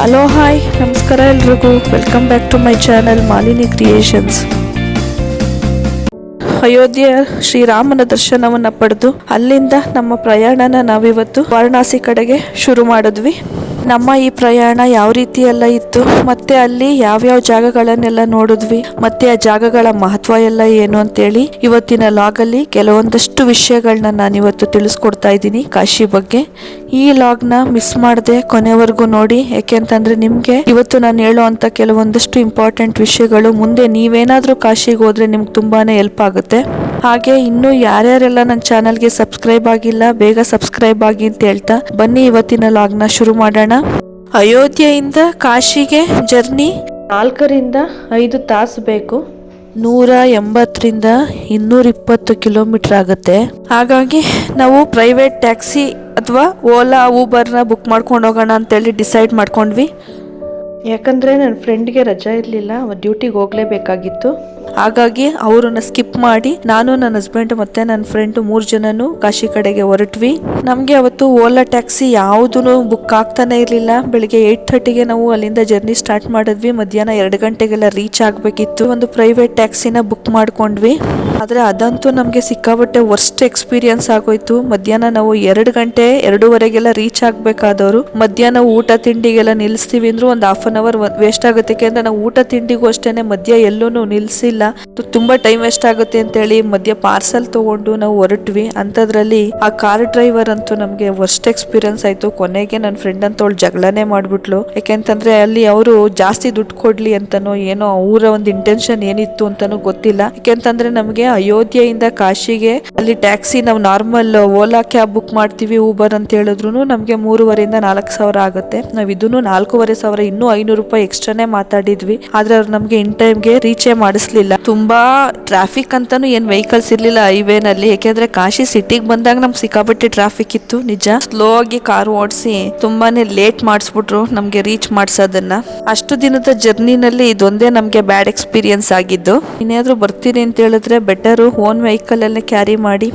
Hello hi ನಮಸ್ಕಾರ ಎಲ್ರಿಗೂ. Welcome back to my channel Malini creations. ಅಯೋಧ್ಯೆಯ ಶ್ರೀರಾಮನ ದರ್ಶನವನ್ನ ಪಡೆದು ಅಲ್ಲಿಂದ ನಮ್ಮ ಪ್ರಯಾಣನ ನಾವಿವತ್ತು ವಾರಣಾಸಿ ಕಡೆಗೆ ಶುರು ಮಾಡಿದ್ವಿ. ನಮ್ಮ ಈ ಪ್ರಯಾಣ ಯಾವ ರೀತಿ ಎಲ್ಲ ಇತ್ತು, ಮತ್ತೆ ಅಲ್ಲಿ ಯಾವ್ಯಾವ ಜಾಗಗಳನ್ನೆಲ್ಲ ನೋಡಿದ್ವಿ, ಮತ್ತೆ ಆ ಜಾಗಗಳ ಮಹತ್ವ ಎಲ್ಲ ಏನು ಅಂತೇಳಿ ಇವತ್ತಿನ ಲಾಗ್ ಅಲ್ಲಿ ಕೆಲವೊಂದಷ್ಟು ವಿಷಯಗಳನ್ನ ನಾನಿವತ್ತು ತಿಳಿಸ್ಕೊಡ್ತಾ ಇದ್ದೀನಿ ಕಾಶಿ ಬಗ್ಗೆ. ಈ ಲಾಗ್ ನ ಮಿಸ್ ಮಾಡದೆ ಕೊನೆವರೆಗೂ ನೋಡಿ, ಯಾಕೆಂತಂದ್ರೆ ನಿಮ್ಗೆ ಇವತ್ತು ನಾನು ಹೇಳುವಂತ ಕೆಲವೊಂದಷ್ಟು ಇಂಪಾರ್ಟೆಂಟ್ ವಿಷಯಗಳು ಮುಂದೆ ನೀವೇನಾದ್ರೂ ಕಾಶಿಗೆ ಹೋದ್ರೆ ನಿಮ್ಗೆ ತುಂಬಾನೇ ಹೆಲ್ಪ್ ಆಗುತ್ತೆ. ಹಾಗೆ ಇನ್ನು ಯಾರ್ಯಾರೆಲ್ಲ ನನ್ನ ಚಾನಲ್ಗೆ ಸಬ್ಸ್ಕ್ರೈಬ್ ಆಗಿಲ್ಲ ಬೇಗ ಸಬ್ಸ್ಕ್ರೈಬ್ ಆಗಿ ಅಂತ ಹೇಳ್ತಾ ಬನ್ನಿ ಇವತ್ತಿನ ಲಾಗ್ ನ ಶುರು ಮಾಡೋಣ. ಅಯೋಧ್ಯೆಯಿಂದ ಕಾಶಿಗೆ ಜರ್ನಿ 4-5 ತಾಸು ಬೇಕು. 180 ರಿಂದ 220 ಕಿಲೋಮೀಟರ್ ಆಗುತ್ತೆ. ಹಾಗಾಗಿ ನಾವು ಪ್ರೈವೇಟ್ ಟ್ಯಾಕ್ಸಿ ಅಥವಾ ಓಲಾ ಊಬರ್ನ ಬುಕ್ ಮಾಡ್ಕೊಂಡು ಹೋಗೋಣ ಅಂತೇಳಿ ಡಿಸೈಡ್ ಮಾಡ್ಕೊಂಡ್ವಿ. ಯಾಕಂದ್ರೆ ನನ್ನ ಫ್ರೆಂಡ್ಗೆ ರಜಾ ಇರಲಿಲ್ಲ, ಡ್ಯೂಟಿಗೆ ಹೋಗ್ಲೇಬೇಕಾಗಿತ್ತು. ಹಾಗಾಗಿ ಅವರನ್ನ ಸ್ಕಿಪ್ ಮಾಡಿ ನಾನು, ನನ್ನ ಹಸ್ಬೆಂಡ್ ಮತ್ತೆ ನನ್ನ ಫ್ರೆಂಡ್ 3 ಜನನು ಕಾಶಿ ಕಡೆಗೆ ಹೊರಟ್ವಿ. ನಮ್ಗೆ ಅವತ್ತು ಓಲಾ ಟ್ಯಾಕ್ಸಿ ಯಾವ್ದು ಬುಕ್ ಆಗ್ತಾನೆ ಇರ್ಲಿಲ್ಲ. ಬೆಳಿಗ್ಗೆ 8:30ಗೆ ನಾವು ಅಲ್ಲಿಂದ ಜರ್ನಿ ಸ್ಟಾರ್ಟ್ ಮಾಡಿದ್ವಿ. ಮಧ್ಯಾಹ್ನ 2 ಗಂಟೆಗೆಲ್ಲ ರೀಚ್ ಆಗ್ಬೇಕಿತ್ತು. ಒಂದು ಪ್ರೈವೇಟ್ ಟ್ಯಾಕ್ಸಿನ ಬುಕ್ ಮಾಡ್ಕೊಂಡ್ವಿ. ಆದ್ರೆ ಅದಂತೂ ನಮ್ಗೆ ಸಿಕ್ಕಾಬಟ್ಟೆ ವರ್ಸ್ಟ್ ಎಕ್ಸ್ಪೀರಿಯನ್ಸ್ ಆಗೋಯ್ತು. ಮಧ್ಯಾಹ್ನ ನಾವು 2 ಗಂಟೆ 2:15ಗೆಲ್ಲ ರೀಚ್ ಆಗ್ಬೇಕಾದವರು ಮಧ್ಯಾಹ್ನ ಊಟ ತಿಂಡಿಗೆಲ್ಲ ನಿಲ್ಲಿಸ್ತೀವಿ ಅಂದ್ರು ಒಂದು 1/2 ಅವರ್ ವೇಸ್ಟ್ ಆಗುತ್ತೆ. ಯಾಕೆಂದ್ರೆ ನಾವು ಊಟ ತಿಂಡಿಗೂ ಅಷ್ಟೇನೆ ಮಧ್ಯ ಎಲ್ಲೂ ನಿಲ್ಸಿಲ್ಲ. ತುಂಬಾ ಟೈಮ್ ವೇಸ್ಟ್ ಆಗುತ್ತೆ ಅಂತ ಹೇಳಿ ಮಧ್ಯ ಪಾರ್ಸಲ್ ತಗೊಂಡು ನಾವು ಹೊರಟ್ವಿ. ಅಂತದ್ರಲ್ಲಿ ಆ ಕಾರ್ ಡ್ರೈವರ್ ಅಂತೂ ನಮ್ಗೆ ವರ್ಸ್ಟ್ ಎಕ್ಸ್ಪೀರಿಯನ್ಸ್ ಆಯ್ತು. ಕೊನೆಗೆ ನನ್ನ ಫ್ರೆಂಡ್ ಅಂತ ಅವಳು ಜಗಳನೆ ಮಾಡ್ಬಿಟ್ಲು. ಯಾಕೆಂತಂದ್ರೆ ಅಲ್ಲಿ ಅವರು ಜಾಸ್ತಿ ದುಡ್ಡು ಕೊಡ್ಲಿ ಅಂತಾನೋ ಏನೋ ಅವರ ಒಂದು ಇಂಟೆನ್ಷನ್ ಏನಿತ್ತು ಅಂತಾನೂ ಗೊತ್ತಿಲ್ಲ. ಯಾಕೆಂತಂದ್ರೆ ನಮ್ಗೆ ಅಯೋಧ್ಯೆಯಿಂದ ಕಾಶಿಗೆ ಅಲ್ಲಿ ಟ್ಯಾಕ್ಸಿ ನಾವು ನಾರ್ಮಲ್ ಓಲಾ ಕ್ಯಾಬ್ ಬುಕ್ ಮಾಡ್ತೀವಿ ಊಬರ್ ಅಂತ ಹೇಳಿದ್ರು ನಮ್ಗೆ 3,500 ರಿಂದ 4,000 ಆಗುತ್ತೆ. ನಾವ್ ಇದನ್ನು 4,500 ಇನ್ನೂ 500 ರೂಪಾಯಿ ಎಕ್ಸ್ಟ್ರಾನೇ ಮಾತಾಡಿದ್ವಿ. ಆದ್ರೆ ಅವ್ರು ನಮ್ಗೆ ಇನ್ ಟೈಮ್ಗೆ ರೀಚೇ ಮಾಡಿಸ್ಲಿಲ್ಲ. ತುಂಬಾ ಟ್ರಾಫಿಕ್ ಅಂತಾನು ಏನ್ ವೆಹಿಕಲ್ಸ್ ಇರ್ಲಿಲ್ಲ ಹೈವೇನಲ್ಲಿ. ಯಾಕೆಂದ್ರೆ ಕಾಶಿ ಸಿಟಿಗೆ ಬಂದಾಗ ನಮ್ಗೆ ಸಿಕ್ಕಾಪಟ್ಟೆ ಟ್ರಾಫಿಕ್ ಇತ್ತು ನಿಜ. ಸ್ಲೋ ಆಗಿ ಕಾರ್ ಓಡಿಸಿ ತುಂಬಾನೇ ಲೇಟ್ ಮಾಡಿಸ್ಬಿಟ್ರು ನಮ್ಗೆ ರೀಚ್ ಮಾಡ್ಸೋದನ್ನ. ಅಷ್ಟು ದಿನದ ಜರ್ನಿನಲ್ಲಿ ಇದೊಂದೇ ನಮ್ಗೆ ಬ್ಯಾಡ್ ಎಕ್ಸ್ಪೀರಿಯನ್ಸ್ ಆಗಿದ್ದು. ಇನ್ಯಾದ್ರೂ ಬರ್ತೀರಿ ಅಂತ ಹೇಳಿದ್ರೆ ಬೆಟರ್ ಓನ್ ವೆಹಿಕಲ್ ಅಲ್ಲೇ ಕ್ಯಾರಿ ಮಾಡಿ.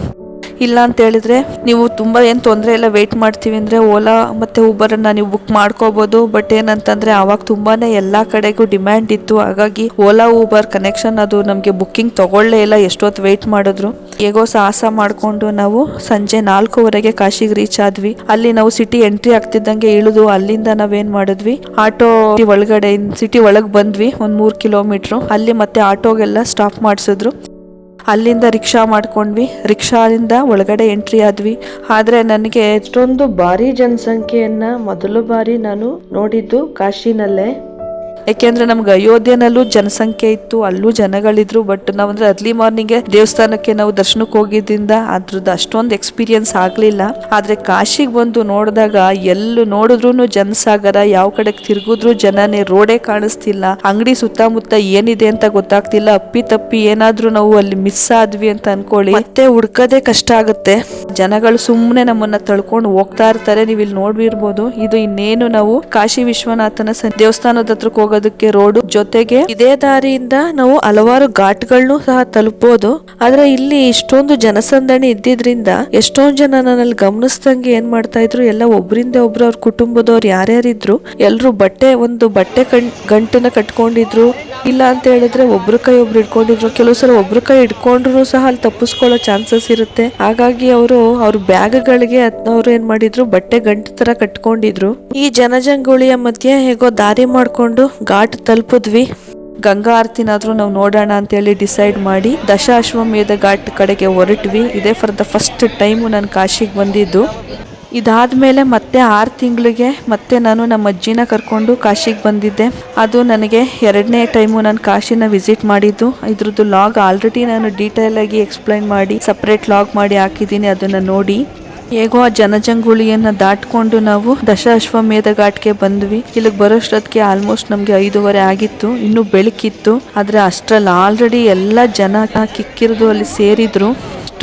ಇಲ್ಲ ಅಂತ ಹೇಳಿದ್ರೆ ನೀವು ತುಂಬಾ ಏನ್ ತೊಂದರೆ ಇಲ್ಲ ವೇಟ್ ಮಾಡ್ತೀವಿ ಅಂದ್ರೆ ಓಲಾ ಮತ್ತೆ ಊಬರ್ ಅನ್ನ ನೀವು ಬುಕ್ ಮಾಡ್ಕೋಬಹುದು. ಬಟ್ ಏನಂತಂದ್ರೆ ಅವಾಗ ತುಂಬಾನೇ ಎಲ್ಲಾ ಕಡೆಗೂ ಡಿಮ್ಯಾಂಡ್ ಇತ್ತು. ಹಾಗಾಗಿ ಓಲಾ ಊಬರ್ ಕನೆಕ್ಷನ್ ಅದು ನಮ್ಗೆ ಬುಕ್ಕಿಂಗ್ ತಗೊಳ್ಳೇ ಇಲ್ಲ. ಎಷ್ಟೊತ್ತು ವೇಟ್ ಮಾಡಿದ್ರು. ಹೇಗೋ ಸಾಹಸ ಮಾಡ್ಕೊಂಡು ನಾವು ಸಂಜೆ 4:00ವರೆಗೆ ಕಾಶಿಗೆ ರೀಚ್ ಆದ್ವಿ. ಅಲ್ಲಿ ನಾವು ಸಿಟಿ ಎಂಟ್ರಿ ಆಗ್ತಿದ್ದಂಗೆ ಇಳಿದು ಅಲ್ಲಿಂದ ನಾವೇನ್ ಮಾಡಿದ್ವಿ, ಆಟೋ ಒಳಗಡೆ ಸಿಟಿ ಒಳಗ್ ಬಂದ್ವಿ. 3 ಕಿಲೋಮೀಟರ್ ಅಲ್ಲಿ ಮತ್ತೆ ಆಟೋಗೆಲ್ಲ ಸ್ಟಾಪ್ ಮಾಡಿಸಿದ್ರು. ಅಲ್ಲಿಂದ ರಿಕ್ಷಾ ಮಾಡ್ಕೊಂಡ್ವಿ. ರಿಕ್ಷಾದಿಂದ ಒಳಗಡೆ ಎಂಟ್ರಿ ಆದ್ವಿ. ಆದ್ರೆ ನನಗೆ ಇಷ್ಟೊಂದು ಭಾರಿ ಜನಸಂಖ್ಯೆಯನ್ನ ಮೊದಲು ಬಾರಿ ನಾನು ನೋಡಿದ್ದು ಕಾಶಿನಲ್ಲೇ. ಯಾಕೆಂದ್ರೆ ನಮ್ಗೆ ಅಯೋಧ್ಯೆನಲ್ಲೂ ಜನಸಂಖ್ಯೆ ಇತ್ತು, ಅಲ್ಲೂ ಜನಗಳಿದ್ರು. ಬಟ್ ನಾವಂದ್ರೆ ಅರ್ಲಿ ಮಾರ್ನಿಂಗ್ ದೇವಸ್ಥಾನಕ್ಕೆ ನಾವು ದರ್ಶನಕ್ಕೆ ಹೋಗಿದ್ರಿಂದ ಅದ್ರದ್ದು ಅಷ್ಟೊಂದು ಎಕ್ಸ್ಪೀರಿಯನ್ಸ್ ಆಗ್ಲಿಲ್ಲ. ಆದ್ರೆ ಕಾಶಿಗೆ ಬಂದು ನೋಡಿದಾಗ ಎಲ್ಲೂ ನೋಡಿದ್ರು ಜನಸಾಗರ, ಯಾವ ಕಡೆ ತಿರುಗಿದ್ರು ಜನನೇ, ರೋಡೇ ಕಾಣಿಸ್ತಿಲ್ಲ, ಅಂಗಡಿ ಸುತ್ತಮುತ್ತ ಏನಿದೆ ಅಂತ ಗೊತ್ತಾಗ್ತಿಲ್ಲ. ಅಪ್ಪಿ ತಪ್ಪಿ ಏನಾದ್ರೂ ನಾವು ಅಲ್ಲಿ ಮಿಸ್ ಆದ್ವಿ ಅಂತ ಅನ್ಕೊಳ್ಳಿ ಮತ್ತೆ ಹುಡ್ಕದೇ ಕಷ್ಟ ಆಗುತ್ತೆ. ಜನಗಳು ಸುಮ್ಮನೆ ನಮ್ಮನ್ನ ತಳ್ಕೊಂಡು ಹೋಗ್ತಾ ಇರ್ತಾರೆ. ನೀವು ಇಲ್ಲಿ ನೋಡಿರ್ಬೋದು. ಇದು ಇನ್ನೇನು ನಾವು ಕಾಶಿ ವಿಶ್ವನಾಥನ ದೇವಸ್ಥಾನದ ಹತ್ರಕ್ಕೆ ಹೋಗೋದಕ್ಕೆ ರೋಡು. ಜೊತೆಗೆ ಇದೇ ದಾರಿಯಿಂದ ನಾವು ಹಲವಾರು ಘಾಟ್ಗಳನ್ನು ಸಹ ತಲುಪಬಹುದು. ಆದ್ರೆ ಇಲ್ಲಿ ಇಷ್ಟೊಂದು ಜನಸಂದಣಿ ಇದ್ದಿದ್ರಿಂದ ಎಷ್ಟೊಂದು ಜನ ನನ್ನಲ್ಲಿ ಗಮನಿಸ್ದಂಗೆ ಏನ್ ಮಾಡ್ತಾ ಇದ್ರು, ಎಲ್ಲ ಒಬ್ರಿಂದ ಒಬ್ರು ಅವ್ರ ಕುಟುಂಬದವ್ರು ಯಾರ್ಯಾರಿದ್ರು ಎಲ್ರು ಒಂದು ಬಟ್ಟೆ ಗಂಟನ್ನ ಕಟ್ಕೊಂಡಿದ್ರು. ಇಲ್ಲ ಅಂತ ಹೇಳಿದ್ರೆ ಒಬ್ರು ಕೈ ಒಬ್ರು ಇಟ್ಕೊಂಡಿದ್ರು. ಕೆಲವು ಸಲ ಒಬ್ರು ಕೈ ಇಟ್ಕೊಂಡ್ರು ಸಹ ಅಲ್ಲಿ ತಪ್ಪಿಸ್ಕೊಳ್ಳೋ ಚಾನ್ಸಸ್ ಇರುತ್ತೆ. ಹಾಗಾಗಿ ಅವ್ರ ಬ್ಯಾಗ್ಗಳಿಗೆ ಅವ್ರು ಏನ್ ಮಾಡಿದ್ರು, ಬಟ್ಟೆ ಗಂಟು ತರ ಕಟ್ಕೊಂಡಿದ್ರು. ಈ ಜನಜಂಗುಳಿಯ ಮಧ್ಯೆ ಹೇಗೋ ದಾರಿ ಮಾಡ್ಕೊಂಡು ಘಾಟ್ ತಲುಪಿದ್ವಿ. ಗಂಗಾ ಆರತಿನಾದ್ರೂ ನಾವು ನೋಡೋಣ ಅಂತ ಹೇಳಿ ಡಿಸೈಡ್ ಮಾಡಿ ದಶಾಶ್ವಮೇಧ ಘಾಟ್ ಕಡೆಗೆ ಹೊರಟ್ವಿ. ಇದೇ ಫಾರ್ ದ ಫಸ್ಟ್ ಟೈಮು ನಾನು ಕಾಶಿಗೆ ಬಂದಿದ್ದು. ಇದಾದ್ಮೇಲೆ ಮತ್ತೆ 6 ತಿಂಗಳಿಗೆ ಮತ್ತೆ ನಾನು ನಮ್ಮ ಅಜ್ಜಿನ ಕರ್ಕೊಂಡು ಕಾಶಿಗೆ ಬಂದಿದ್ದೆ. ಅದು ನನಗೆ 2ನೇ ಟೈಮು ನಾನು ಕಾಶಿನ ವಿಸಿಟ್ ಮಾಡಿದ್ದು. ಇದ್ರದ್ದು ಲಾಗ್ ಆಲ್ರೆಡಿ ನಾನು ಡೀಟೇಲ್ ಆಗಿ ಎಕ್ಸ್ಪ್ಲೈನ್ ಮಾಡಿ ಸಪ್ರೇಟ್ ಲಾಗ್ ಮಾಡಿ ಹಾಕಿದ್ದೀನಿ, ಅದನ್ನ ನೋಡಿ. ಹೇಗೋ ಆ ಜನಜಂಗುಳಿಯನ್ನ ದಾಟ್ಕೊಂಡು ನಾವು ದಶಾಶ್ವಮೇಧ ಘಾಟ್ಗೆ ಬಂದ್ವಿ. ಇಲ್ಲಿಗೆ ಬರೋಷ್ಟೊತ್ತಿಗೆ ಆಲ್ಮೋಸ್ಟ್ ನಮ್ಗೆ 5:30 ಆಗಿತ್ತು. ಇನ್ನು ಬೆಳಕಿತ್ತು. ಆದ್ರೆ ಅಷ್ಟ್ರಲ್ಲಿ ಆಲ್ರೆಡಿ ಎಲ್ಲ ಜನ ಕಿಕ್ಕಿರಿದು ಅಲ್ಲಿ ಸೇರಿದ್ರು.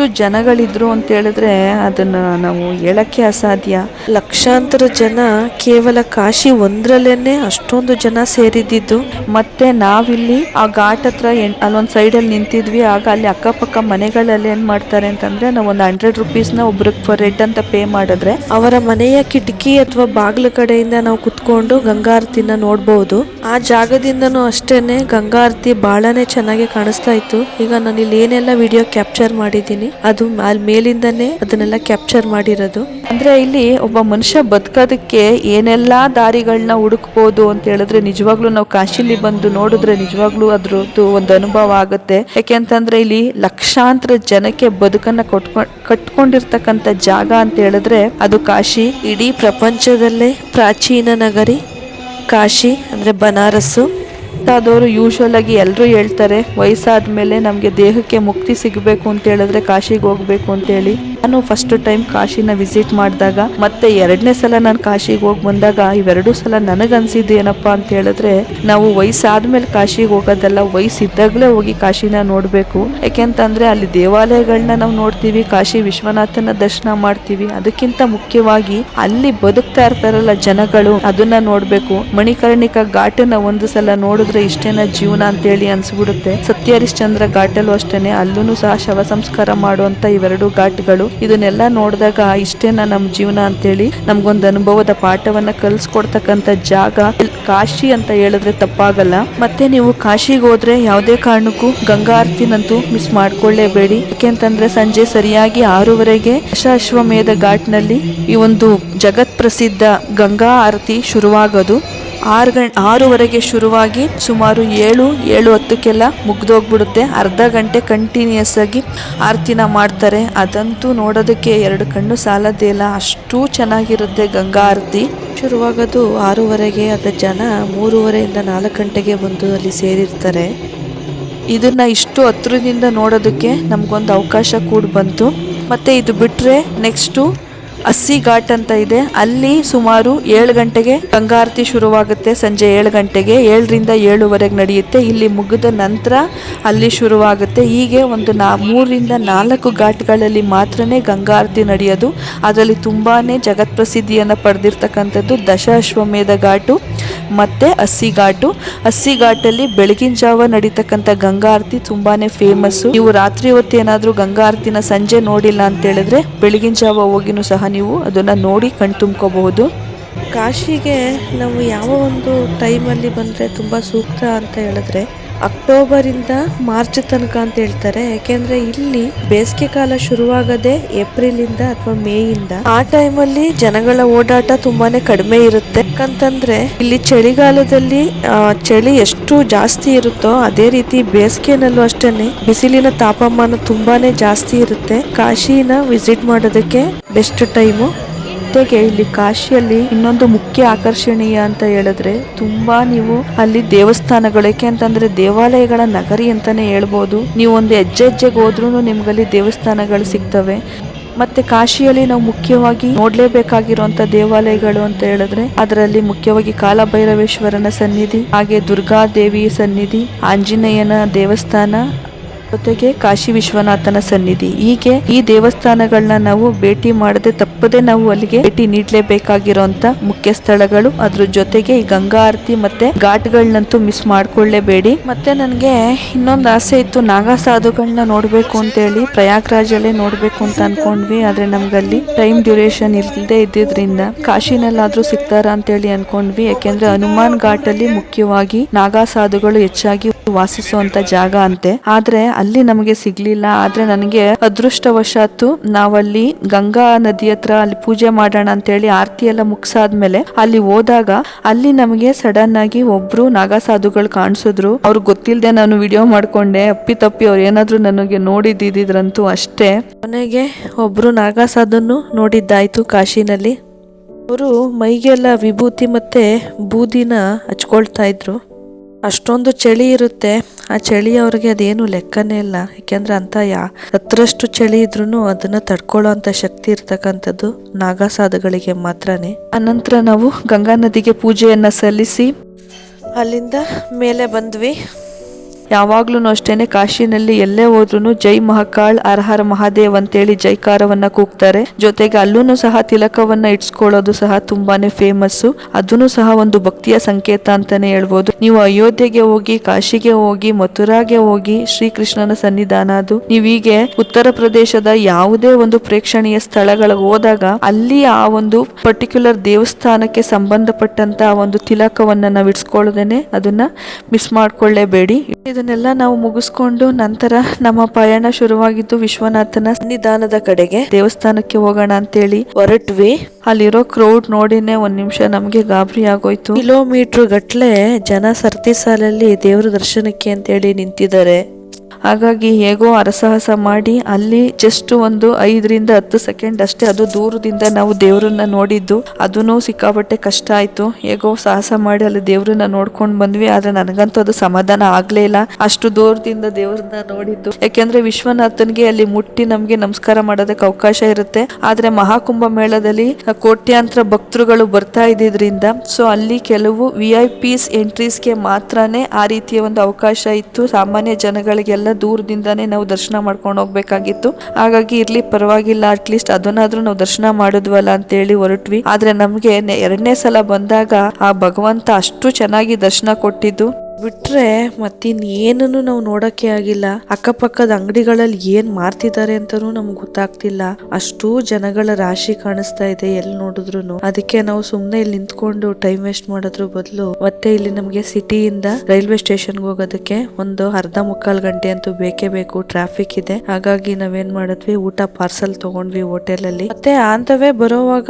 ಎಷ್ಟು ಜನಗಳಿದ್ರು ಅಂತ ಹೇಳಿದ್ರೆ ಅದನ್ನ ನಾವು ಹೇಳಕ್ಕೆ ಅಸಾಧ್ಯ. ಲಕ್ಷಾಂತರ ಜನ ಕೇವಲ ಕಾಶಿ ಒಂದ್ರಲ್ಲೇನೆ ಅಷ್ಟೊಂದು ಜನ ಸೇರಿದ್ದು. ಮತ್ತೆ ನಾವಿಲ್ಲಿ ಆ ಘಾಟ್ ಹತ್ರ ಅಲ್ಲೊಂದ್ ಸೈಡ್ ಅಲ್ಲಿ ನಿಂತಿದ್ವಿ. ಆಗ ಅಲ್ಲಿ ಅಕ್ಕಪಕ್ಕ ಮನೆಗಳಲ್ಲಿ ಏನ್ ಮಾಡ್ತಾರೆ ಅಂತಂದ್ರೆ ನಾವು ಒಂದು 100 rupees ಒಬ್ರಿಗೆ ಫರ್ ಹೆಡ್ ಅಂತ ಪೇ ಮಾಡಿದ್ರೆ ಅವರ ಮನೆಯ ಕಿಟಕಿ ಅಥವಾ ಬಾಗಿಲು ಕಡೆಯಿಂದ ನಾವು ಕುತ್ಕೊಂಡು ಗಂಗಾರತಿನ ನೋಡ್ಬಹುದು. ಆ ಜಾಗದಿಂದನೂ ಅಷ್ಟೇನೆ ಗಂಗಾರತಿ ಬಹಳನೇ ಚೆನ್ನಾಗಿ ಕಾಣಿಸ್ತಾ ಇತ್ತು. ಈಗ ನಾನು ಇಲ್ಲಿ ಏನೆಲ್ಲ ವಿಡಿಯೋ ಕ್ಯಾಪ್ಚರ್ ಮಾಡಿದ್ದೀನಿ ಅದು ಅಲ್ಲಿ ಮೇಲಿಂದಾನೇ ಅದನ್ನೆಲ್ಲ ಕ್ಯಾಪ್ಚರ್ ಮಾಡಿರೋದು. ಅಂದ್ರೆ ಇಲ್ಲಿ ಒಬ್ಬ ಮನುಷ್ಯ ಬದುಕೋದಕ್ಕೆ ಏನೆಲ್ಲಾ ದಾರಿಗಳನ್ನ ಹುಡುಕ್ಬೋದು ಅಂತ ಹೇಳಿದ್ರೆ ನಿಜವಾಗ್ಲೂ ನಾವು ಕಾಶಿಲಿ ಬಂದು ನೋಡಿದ್ರೆ ನಿಜವಾಗ್ಲೂ ಅದ್ರದ್ದು ಒಂದು ಅನುಭವ ಆಗುತ್ತೆ. ಯಾಕೆಂತಂದ್ರೆ ಇಲ್ಲಿ ಲಕ್ಷಾಂತರ ಜನಕ್ಕೆ ಬದುಕನ್ನ ಕಟ್ಕೊಂಡಿರ್ತಕ್ಕಂಥ ಜಾಗ ಅಂತ ಹೇಳಿದ್ರೆ ಅದು ಕಾಶಿ. ಇಡೀ ಪ್ರಪಂಚದಲ್ಲೇ ಪ್ರಾಚೀನ ನಗರಿ ಕಾಶಿ ಅಂದ್ರೆ ಬನಾರಸ್ಸು. ಆದವರು ಯೂಶುವಲ್ ಆಗಿ ಎಲ್ಲರೂ ಹೇಳ್ತಾರೆ ವಯಸ್ಸಾದ್ಮೇಲೆ ನಮಗೆ ದೇಹಕ್ಕೆ ಮುಕ್ತಿ ಸಿಗಬೇಕು ಅಂತ ಹೇಳಿದ್ರೆ ಕಾಶಿಗೆ ಹೋಗ್ಬೇಕು ಅಂತ ಹೇಳಿ. ನಾನು ಫಸ್ಟ್ ಟೈಮ್ ಕಾಶಿನ ವಿಸಿಟ್ ಮಾಡಿದಾಗ ಮತ್ತೆ 2ನೇ ಸಲ ನಾನು ಕಾಶಿಗೆ ಹೋಗಿ ಬಂದಾಗ ಇವೆರಡೂ ಸಲ ನನಗನ್ಸಿದ್ದು ಏನಪ್ಪಾ ಅಂತ ಹೇಳಿದ್ರೆ ನಾವು ವಯಸ್ಸಾದ್ಮೇಲೆ ಕಾಶಿಗೆ ಹೋಗೋದಲ್ಲ, ವಯಸ್ಸಿದ್ದಾಗಲೇ ಹೋಗಿ ಕಾಶಿನ ನೋಡ್ಬೇಕು. ಯಾಕೆಂತಂದ್ರೆ ಅಲ್ಲಿ ದೇವಾಲಯಗಳನ್ನ ನಾವು ನೋಡ್ತೀವಿ, ಕಾಶಿ ವಿಶ್ವನಾಥನ ದರ್ಶನ ಮಾಡ್ತೀವಿ. ಅದಕ್ಕಿಂತ ಮುಖ್ಯವಾಗಿ ಅಲ್ಲಿ ಬದುಕ್ತಾ ಇರ್ತಾರಲ್ಲ ಜನಗಳು, ಅದನ್ನ ನೋಡ್ಬೇಕು. ಮಣಿಕರ್ಣಿಕಾ ಘಾಟನ್ನ ಒಂದು ಸಲ ನೋಡಿದ್ರೆ ಇಷ್ಟೇನ ಜೀವನ ಅಂತ ಹೇಳಿ ಅನ್ಸ್ಬಿಡುತ್ತೆ. ಸತ್ಯಹರಿಶ್ಚಂದ್ರ ಘಾಟಲ್ಲೂ ಅಷ್ಟೇನೆ, ಅಲ್ಲೂ ಸಹ ಶವ ಸಂಸ್ಕಾರ ಮಾಡುವಂತ ಇವೆರಡು ಘಾಟ್ಗಳು. ಇದನ್ನೆಲ್ಲ ನೋಡಿದಾಗ ಇಷ್ಟೇನ ನಮ್ ಜೀವನ ಅಂತೇಳಿ ನಮ್ಗೊಂದು ಅನುಭವದ ಪಾಠವನ್ನ ಕಲ್ಸ್ಕೊಡ್ತಕ್ಕಂತ ಜಾಗ ಕಾಶಿ ಅಂತ ಹೇಳಿದ್ರೆ ತಪ್ಪಾಗಲ್ಲ. ಮತ್ತೆ ನೀವು ಕಾಶಿಗೆ ಹೋದ್ರೆ ಯಾವುದೇ ಕಾರಣಕ್ಕೂ ಗಂಗಾ ಆರತಿನಂತೂ ಮಿಸ್ ಮಾಡ್ಕೊಳ್ಳೇಬೇಡಿ. ಯಾಕೆಂತಂದ್ರೆ ಸಂಜೆ ಸರಿಯಾಗಿ 6:30ಗೆ ದಶಾಶ್ವಮೇಧ ಘಾಟ್ನಲ್ಲಿ ಈ ಒಂದು ಜಗತ್ ಪ್ರಸಿದ್ಧ ಗಂಗಾ ಆರತಿ ಶುರುವಾಗೋದು. 6:30ಗೆ ಶುರುವಾಗಿ ಸುಮಾರು 7:10ಕ್ಕೆಲ್ಲ ಮುಗ್ದೋಗ್ಬಿಡುತ್ತೆ. ಅರ್ಧ ಗಂಟೆ ಕಂಟಿನ್ಯೂಸ್ ಆಗಿ ಆರತಿನ ಮಾಡ್ತಾರೆ. ಅದಂತೂ ನೋಡೋದಕ್ಕೆ 2 ಕಣ್ಣು ಸಾಲದೇ ಇಲ್ಲ, ಅಷ್ಟು ಚೆನ್ನಾಗಿರುತ್ತೆ ಗಂಗಾ ಆರತಿ. ಶುರುವಾಗೋದು 6:30ಗೆ, ಅದ ಜನ 3:30ಇಂದ 4 ಗಂಟೆಗೆ ಬಂದು ಅಲ್ಲಿ ಸೇರಿರ್ತಾರೆ. ಇದನ್ನ ಇಷ್ಟು ಹತ್ರದಿಂದ ನೋಡೋದಕ್ಕೆ ನಮ್ಗೊಂದು ಅವಕಾಶ ಕೂಡ ಬಂತು. ಮತ್ತೆ ಇದು ಬಿಟ್ರೆ ನೆಕ್ಸ್ಟು ಅಸ್ಸಿ ಘಾಟ್ ಅಂತ ಇದೆ. ಅಲ್ಲಿ ಸುಮಾರು 7 ಗಂಟೆಗೆ ಗಂಗಾರತಿ ಶುರುವಾಗುತ್ತೆ. ಸಂಜೆ 7 ಗಂಟೆಗೆ 7ರಿಂದ 7:15 ನಡೆಯುತ್ತೆ. ಇಲ್ಲಿ ಮುಗಿದ ನಂತರ ಅಲ್ಲಿ ಶುರುವಾಗುತ್ತೆ. ಹೀಗೆ ಒಂದು 3ರಿಂದ 4 ಘಾಟ್ಗಳಲ್ಲಿ ಮಾತ್ರನೇ ಗಂಗಾರತಿ ನಡೆಯೋದು. ಅದರಲ್ಲಿ ತುಂಬಾನೇ ಜಗತ್ ಪ್ರಸಿದ್ಧಿಯನ್ನು ಪಡೆದಿರ್ತಕ್ಕಂಥದ್ದು ದಶಾಶ್ವಮೇಧ ಘಾಟು ಮತ್ತೆ ಅಸ್ಸಿ ಘಾಟು. ಅಸ್ಸಿ ಘಾಟಲ್ಲಿ ಬೆಳಗಿನ ಜಾವ ನಡೀತಕ್ಕಂಥ ಗಂಗಾ ಆರತಿ ತುಂಬಾನೇ ಫೇಮಸ್. ನೀವು ರಾತ್ರಿ ಹೊತ್ತು ಏನಾದ್ರೂ ಗಂಗಾ ಆರತಿನ ಸಂಜೆ ನೋಡಿಲ್ಲ ಅಂತ ಹೇಳಿದ್ರೆ ಬೆಳಗಿನ ಜಾವ ಹೋಗಿನೂ ಸಹ ನೀವು ಅದನ್ನ ನೋಡಿ ಕಣ್ತುಂಬ್ಕೋಬಹುದು. ಕಾಶಿಗೆ ನಾವು ಯಾವ ಒಂದು ಟೈಮಲ್ಲಿ ಬಂದರೆ ತುಂಬ ಸೂಕ್ತ ಅಂತ ಹೇಳಿದ್ರೆ ಅಕ್ಟೋಬರಿಂದ ಮಾರ್ಚ್ ತನಕ ಅಂತ ಹೇಳ್ತಾರೆ. ಯಾಕೆಂದ್ರೆ ಇಲ್ಲಿ ಬೇಸಿಗೆ ಕಾಲ ಶುರುವಾಗದೆ ಏಪ್ರಿಲಿಂದ ಅಥವಾ ಮೇಯಿಂದ. ಆ ಟೈಮಲ್ಲಿ ಜನಗಳ ಓಡಾಟ ತುಂಬಾನೇ ಕಡಿಮೆ ಇರುತ್ತೆ. ಯಾಕಂತಂದ್ರೆ ಇಲ್ಲಿ ಚಳಿಗಾಲದಲ್ಲಿ ಚಳಿ ಎಷ್ಟು ಜಾಸ್ತಿ ಇರುತ್ತೋ ಅದೇ ರೀತಿ ಬೇಸಿಗೆನಲ್ಲೂ ಅಷ್ಟೇನೆ ಬಿಸಿಲಿನ ತಾಪಮಾನ ತುಂಬಾನೇ ಜಾಸ್ತಿ ಇರುತ್ತೆ. ಕಾಶಿನ ವಿಸಿಟ್ ಮಾಡೋದಕ್ಕೆ ಬೆಸ್ಟ್ ಟೈಮು. ಜೊತೆಗೆ ಇಲ್ಲಿ ಕಾಶಿಯಲ್ಲಿ ಇನ್ನೊಂದು ಮುಖ್ಯ ಆಕರ್ಷಣೀಯ ಅಂತ ಹೇಳಿದ್ರೆ ತುಂಬಾ ನೀವು ಅಲ್ಲಿ ದೇವಸ್ಥಾನಗಳು, ಯಾಕೆ ಅಂತಂದ್ರೆ ದೇವಾಲಯಗಳ ನಗರಿ ಅಂತಾನೆ ಹೇಳ್ಬೋದು. ನೀವು ಒಂದು ಹೆಜ್ಜೆಗೆ ಹೋದ್ರೂ ನಿಮ್ಗಲ್ಲಿ ದೇವಸ್ಥಾನಗಳು ಸಿಗ್ತವೆ. ಮತ್ತೆ ಕಾಶಿಯಲ್ಲಿ ನಾವು ಮುಖ್ಯವಾಗಿ ನೋಡ್ಲೇಬೇಕಾಗಿರುವಂತ ದೇವಾಲಯಗಳು ಅಂತ ಹೇಳಿದ್ರೆ ಅದರಲ್ಲಿ ಮುಖ್ಯವಾಗಿ ಕಾಲಭೈರವೇಶ್ವರನ ಸನ್ನಿಧಿ, ಹಾಗೆ ದುರ್ಗಾದೇವಿ ಸನ್ನಿಧಿ, ಆಂಜನೇಯನ ದೇವಸ್ಥಾನ, ಜೊತೆಗೆ ಕಾಶಿ ವಿಶ್ವನಾಥನ ಸನ್ನಿಧಿ. ಹೀಗೆ ಈ ದೇವಸ್ಥಾನಗಳನ್ನ ನಾವು ಭೇಟಿ ಮಾಡದೆ ತಪ್ಪದೆ ನಾವು ಅಲ್ಲಿಗೆ ಭೇಟಿ ನೀಡಲೇಬೇಕಾಗಿರುವಂತ ಮುಖ್ಯ ಸ್ಥಳಗಳು. ಅದ್ರ ಜೊತೆಗೆ ಈ ಗಂಗಾ ಆರತಿ ಮತ್ತೆ ಘಾಟ್ಗಳನ್ನಂತೂ ಮಿಸ್ ಮಾಡ್ಕೊಳ್ಳೇಬೇಡಿ. ಮತ್ತೆ ನನಗೆ ಇನ್ನೊಂದು ಆಸೆ ಇತ್ತು, ನಾಗಾ ಸಾಧುಗಳನ್ನ ನೋಡ್ಬೇಕು ಅಂತ ಹೇಳಿ ಪ್ರಯಾಗ್ರಾಜಲ್ಲೇ ನೋಡ್ಬೇಕು ಅಂತ ಅನ್ಕೊಂಡ್ವಿ. ಆದ್ರೆ ನಮ್ಗಲ್ಲಿ ಟೈಮ್ ಡ್ಯೂರೇಷನ್ ಇಲ್ಲದೆ ಇದ್ದಿದ್ರಿಂದ ಕಾಶಿನಲ್ಲಾದ್ರೂ ಸಿಗ್ತಾರ ಅಂತ ಹೇಳಿ ಅನ್ಕೊಂಡ್ವಿ. ಯಾಕೆಂದ್ರೆ ಹನುಮಾನ್ ಘಾಟ್ ಅಲ್ಲಿ ಮುಖ್ಯವಾಗಿ ನಾಗಾ ಸಾಧುಗಳು ಹೆಚ್ಚಾಗಿ ವಾಸಿಸುವಂತ ಜಾಗ ಅಂತೆ. ಆದ್ರೆ ಅಲ್ಲಿ ನಮಗೆ ಸಿಗ್ಲಿಲ್ಲ. ಆದ್ರೆ ನನಗೆ ಅದೃಷ್ಟವಶಾತ್ತು ನಾವಲ್ಲಿ ಗಂಗಾ ನದಿ ಹತ್ರ ಅಲ್ಲಿ ಪೂಜೆ ಮಾಡೋಣ ಅಂತ ಹೇಳಿ ಆರತಿ ಎಲ್ಲ ಮುಗಿಸಾದ್ಮೇಲೆ ಅಲ್ಲಿ ಹೋದಾಗ ಅಲ್ಲಿ ನಮಗೆ ಸಡನ್ ಆಗಿ ಒಬ್ರು ನಾಗಾ ಸಾಧುಗಳು ಕಾಣಿಸಿದ್ರು. ಅವ್ರು ಗೊತ್ತಿಲ್ಲದೆ ನಾನು ವಿಡಿಯೋ ಮಾಡ್ಕೊಂಡೆ. ಅಪ್ಪಿ ಅವ್ರು ಏನಾದ್ರು ನನಗೆ ನೋಡಿದ್ದಿದ್ರಂತೂ ಅಷ್ಟೇ. ಕೊನೆಗೆ ಒಬ್ರು ನಾಗಾ ಸಾಧುನು ನೋಡಿದ್ದಾಯ್ತು ಕಾಶಿನಲ್ಲಿ. ಅವರು ಮೈಗೆಲ್ಲ ವಿಭೂತಿ ಮತ್ತೆ ಬೂದಿನ ಹಚ್ಕೊಳ್ತಾ ಇದ್ರು. ಅಷ್ಟೊಂದು ಚಳಿ ಇರುತ್ತೆ. ಆ ಚಳಿ ಅವ್ರಿಗೆ ಅದೇನು ಲೆಕ್ಕನೇ ಇಲ್ಲ. ಯಾಕೆಂದ್ರೆ ಅಂತ 10ರಷ್ಟು ಚಳಿ ಇದ್ರೂ ಅದನ್ನ ತಡ್ಕೊಳ್ಳೋ ಅಂತ ಶಕ್ತಿ ಇರ್ತಕ್ಕಂಥದ್ದು ನಾಗಾ ಸಾಧುಗಳಿಗೆ ಮಾತ್ರನೇ. ಅನಂತರ ನಾವು ಗಂಗಾ ನದಿಗೆ ಪೂಜೆಯನ್ನ ಸಲ್ಲಿಸಿ ಅಲ್ಲಿಂದ ಮೇಲೆ ಬಂದ್ವಿ. ಯಾವಾಗ್ಲೂ ಅಷ್ಟೇನೆ ಕಾಶಿನಲ್ಲಿ ಎಲ್ಲೇ ಹೋದ್ರು ಜೈ ಮಹಾಕಾಳ್ ಹರ ಹರ ಮಹಾದೇವ್ ಅಂತೇಳಿ ಜೈಕಾರವನ್ನ ಕೂಗ್ತಾರೆ. ಜೊತೆಗೆ ಅಲ್ಲೂ ಸಹ ತಿಲಕವನ್ನ ಇಟ್ಸ್ಕೊಳ್ಳೋದು ಸಹ ತುಂಬಾನೇ ಫೇಮಸ್. ಅದನ್ನು ಸಹ ಒಂದು ಭಕ್ತಿಯ ಸಂಕೇತ ಅಂತಾನೆ ಹೇಳ್ಬೋದು. ನೀವು ಅಯೋಧ್ಯೆಗೆ ಹೋಗಿ, ಕಾಶಿಗೆ ಹೋಗಿ, ಮಥುರಾಗೆ ಹೋಗಿ, ಶ್ರೀಕೃಷ್ಣನ ಸನ್ನಿಧಾನ ಅದು, ನೀವೀಗೆ ಉತ್ತರ ಪ್ರದೇಶದ ಯಾವುದೇ ಒಂದು ಪ್ರೇಕ್ಷಣೀಯ ಸ್ಥಳಗಳಿಗೆ ಹೋದಾಗ ಅಲ್ಲಿ ಆ ಒಂದು ಪರ್ಟಿಕ್ಯುಲರ್ ದೇವಸ್ಥಾನಕ್ಕೆ ಸಂಬಂಧಪಟ್ಟಂತ ಒಂದು ತಿಲಕವನ್ನ ನಾವು ಇಟ್ಸ್ಕೊಳ್ಳೋದೇನೆ ಅದನ್ನ ಮಿಸ್ ಮಾಡ್ಕೊಳ್ಳೇಬೇಡಿ. ಇದನ್ನೆಲ್ಲ ನಾವು ಮುಗಿಸ್ಕೊಂಡು ನಂತರ ನಮ್ಮ ಪಯಣ ಶುರುವಾಗಿದ್ದು ವಿಶ್ವನಾಥನ ಸನ್ನಿಧಾನದ ಕಡೆಗೆ. ದೇವಸ್ಥಾನಕ್ಕೆ ಹೋಗೋಣ ಅಂತೇಳಿ ಹೊರಟ್ವಿ. ಅಲ್ಲಿರೋ ಕ್ರೌಡ್ ನೋಡಿನೇ ಒಂದ್ ನಿಮಿಷ ನಮ್ಗೆ ಗಾಬರಿ ಆಗೋಯ್ತು. ಕಿಲೋಮೀಟರ್ ಗಟ್ಲೆ ಜನ ಸರತಿ ಸಾಲಲ್ಲಿ ದೇವ್ರ ದರ್ಶನಕ್ಕೆ ಅಂತೇಳಿ ನಿಂತಿದ್ದಾರೆ. ಹಾಗಾಗಿ ಹೇಗೋ ಹರಸಾಹಸ ಮಾಡಿ ಅಲ್ಲಿ ಜಸ್ಟ್ ಒಂದು 5-10 ಸೆಕೆಂಡ್ ಅಷ್ಟೇ, ಅದು ದೂರದಿಂದ ನಾವು ದೇವ್ರನ್ನ ನೋಡಿದ್ದು. ಅದೂ ಸಿಕ್ಕಾಪಟ್ಟೆ ಕಷ್ಟ ಆಯ್ತು. ಹೇಗೋ ಸಾಹಸ ಮಾಡಿ ಅಲ್ಲಿ ದೇವ್ರನ್ನ ನೋಡ್ಕೊಂಡ್ ಬಂದ್ವಿ. ಆದ್ರೆ ನನಗಂತೂ ಅದು ಸಮಾಧಾನ ಆಗ್ಲೇ ಇಲ್ಲ, ಅಷ್ಟು ದೂರದಿಂದ ದೇವ್ರನ್ನ ನೋಡಿದ್ದು. ಯಾಕೆಂದ್ರೆ ವಿಶ್ವನಾಥನ್ಗೆ ಅಲ್ಲಿ ಮುಟ್ಟಿ ನಮ್ಗೆ ನಮಸ್ಕಾರ ಮಾಡೋದಕ್ಕೆ ಅವಕಾಶ ಇರುತ್ತೆ. ಆದ್ರೆ ಮಹಾಕುಂಭ ಮೇಳದಲ್ಲಿ ಕೋಟ್ಯಾಂತರ ಭಕ್ತರುಗಳು ಬರ್ತಾ ಇದ್ದಿದ್ರಿಂದ ಸೊ ಅಲ್ಲಿ ಕೆಲವು VIPs ಎಂಟ್ರೀಸ್ಗೆ ಮಾತ್ರನೇ ಆ ರೀತಿಯ ಒಂದು ಅವಕಾಶ ಇತ್ತು. ಸಾಮಾನ್ಯ ಜನಗಳಿಗೆಲ್ಲ ದೂರದಿಂದಾನೇ ನಾವು ದರ್ಶನ ಮಾಡ್ಕೊಂಡು ಹೋಗ್ಬೇಕಾಗಿತ್ತು. ಹಾಗಾಗಿ ಇರ್ಲಿ ಪರವಾಗಿಲ್ಲ, ಅಟ್ಲೀಸ್ಟ್ ಅದನ್ನಾದ್ರೂ ನಾವು ದರ್ಶನ ಮಾಡಿದ್ವಲ್ಲ ಅಂತೇಳಿ ಹೊರಟ್ವಿ. ಆದ್ರೆ ನಮ್ಗೆ 2ನೇ ಸಲ ಬಂದಾಗ ಆ ಭಗವಂತ ಅಷ್ಟು ಚೆನ್ನಾಗಿ ದರ್ಶನ ಕೊಟ್ಟಿದ್ದು ಬಿಟ್ರೆ ಮತ್ತಿನ್ನೇನನ್ನು ನಾವು ನೋಡಕ್ಕೆ ಆಗಿಲ್ಲ. ಅಕ್ಕಪಕ್ಕದ ಅಂಗಡಿಗಳಲ್ಲಿ ಏನ್ ಮಾರ್ತಿದ್ದಾರೆ ಅಂತಾನೂ ನಮ್ಗೆ ಗೊತ್ತಾಗ್ತಿಲ್ಲ. ಅಷ್ಟು ಜನಗಳ ರಾಶಿ ಕಾಣಿಸ್ತಾ ಇದೆ ಎಲ್ಲಿ ನೋಡಿದ್ರು. ಅದಕ್ಕೆ ನಾವು ಸುಮ್ನೆ ಇಲ್ಲಿ ನಿಂತ್ಕೊಂಡು ಟೈಮ್ ವೇಸ್ಟ್ ಮಾಡೋದ್ರ ಬದಲು ಮತ್ತೆ ಇಲ್ಲಿ ನಮ್ಗೆ ಸಿಟಿಯಿಂದ ರೈಲ್ವೆ ಸ್ಟೇಷನ್ಗೆ ಹೋಗೋದಕ್ಕೆ ಒಂದು 1/2-3 ಗಂಟೆ ಅಂತೂ ಬೇಕೇ ಬೇಕು. ಟ್ರಾಫಿಕ್ ಇದೆ. ಹಾಗಾಗಿ ನಾವೇನ್ ಮಾಡಿದ್ವಿ, ಊಟ ಪಾರ್ಸಲ್ ತಗೊಂಡ್ವಿ ಹೋಟೆಲ್ ಅಲ್ಲಿ. ಮತ್ತೆ ಆಂತವೇ ಬರೋವಾಗ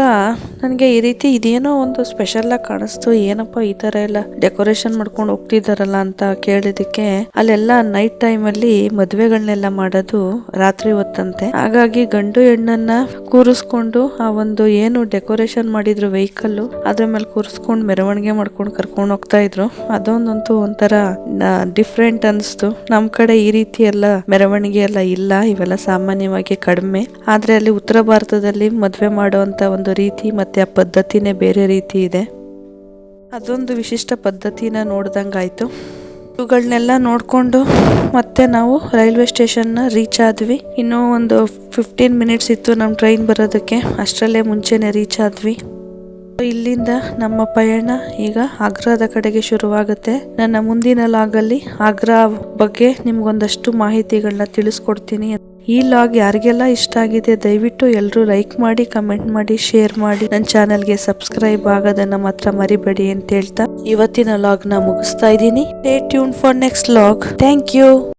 ನನ್ಗೆ ಈ ರೀತಿ ಇದೇನೋ ಒಂದು ಸ್ಪೆಷಲ್ ಆಗಿ ಕಾಣಿಸ್ತು. ಏನಪ್ಪಾ ಈ ತರ ಎಲ್ಲ ಡೆಕೋರೇಷನ್ ಮಾಡ್ಕೊಂಡು ಹೋಗ್ತಿದಾರಲ್ಲ ಅಂತ ಕೇಳಿದಕ್ಕೆ, ಅಲ್ಲೆಲ್ಲ ನೈಟ್ ಟೈಮ್ ಅಲ್ಲಿ ಮದ್ವೆಗಳನ್ನೆಲ್ಲ ಮಾಡೋದು ರಾತ್ರಿ ಹೊತ್ತಂತೆ. ಹಾಗಾಗಿ ಗಂಡು ಹೆಣ್ಣನ್ನ ಕೂರಿಸ್ಕೊಂಡು ಆ ಒಂದು ಏನು ಡೆಕೋರೇಷನ್ ಮಾಡಿದ್ರು ವೆಹಿಕಲ್ ಅದ್ರ ಮೇಲೆ ಕೂರಿಸ್ಕೊಂಡು ಮೆರವಣಿಗೆ ಮಾಡ್ಕೊಂಡು ಕರ್ಕೊಂಡು ಹೋಗ್ತಾ ಇದ್ರು. ಅದೊಂದಂತೂ ಒಂಥರ ಡಿಫ್ರೆಂಟ್ ಅನ್ಸ್ತು. ನಮ್ ಕಡೆ ಈ ರೀತಿ ಎಲ್ಲ ಮೆರವಣಿಗೆ ಎಲ್ಲ ಇಲ್ಲ, ಇವೆಲ್ಲ ಸಾಮಾನ್ಯವಾಗಿ ಕಡಿಮೆ. ಆದ್ರೆ ಅಲ್ಲಿ ಉತ್ತರ ಭಾರತದಲ್ಲಿ ಮದ್ವೆ ಮಾಡುವಂತ ಒಂದು ರೀತಿ ಮತ್ತೆ ಆ ಪದ್ಧತಿನೇ ಬೇರೆ ರೀತಿ ಇದೆ. ಅದೊಂದು ವಿಶಿಷ್ಟ ಪದ್ಧತಿನ ನೋಡ್ದಂಗಾಯ್ತು. ಇವುಗಳನ್ನೆಲ್ಲ ನೋಡ್ಕೊಂಡು ಮತ್ತೆ ನಾವು ರೈಲ್ವೆ ಸ್ಟೇಷನ್ ರೀಚ್ ಆದ್ವಿ. ಇನ್ನೂ ಒಂದು 15 ಮಿನಿಟ್ಸ್ ಇತ್ತು ನಮ್ಮ ಟ್ರೈನ್ ಬರೋದಕ್ಕೆ. ಅಷ್ಟರಲ್ಲೇ ಮುಂಚೆನೆ ರೀಚ್ ಆದ್ವಿ. ಇಲ್ಲಿಂದ ನಮ್ಮ ಪಯಣ ಈಗ ಆಗ್ರಾದ ಕಡೆಗೆ ಶುರುವಾಗುತ್ತೆ. ನನ್ನ ಮುಂದಿನ ಲಾಗಲ್ಲಿ ಆಗ್ರಾ ಬಗ್ಗೆ ನಿಮ್ಗೊಂದಷ್ಟು ಮಾಹಿತಿಗಳನ್ನ ತಿಳಿಸ್ಕೊಡ್ತೀನಿ. ಈ ಲಾಗ್ ಯಾರಿಗೆಲ್ಲ ಇಷ್ಟ ಆಗಿದೆ ದಯವಿಟ್ಟು ಎಲ್ಲರೂ ಲೈಕ್ ಮಾಡಿ, ಕಮೆಂಟ್ ಮಾಡಿ, ಶೇರ್ ಮಾಡಿ, ನನ್ನ ಚಾನಲ್ಗೆ ಸಬ್ಸ್ಕ್ರೈಬ್ ಆಗೋದನ್ನ ಮಾತ್ರ ಮರಿಬೇಡಿ ಅಂತ ಹೇಳ್ತಾ ಇವತ್ತಿನ ಲಾಗ್ ನ ಮುಗಿಸ್ತಾ ಇದ್ದೀನಿ. Stay tune for next log. Thank you.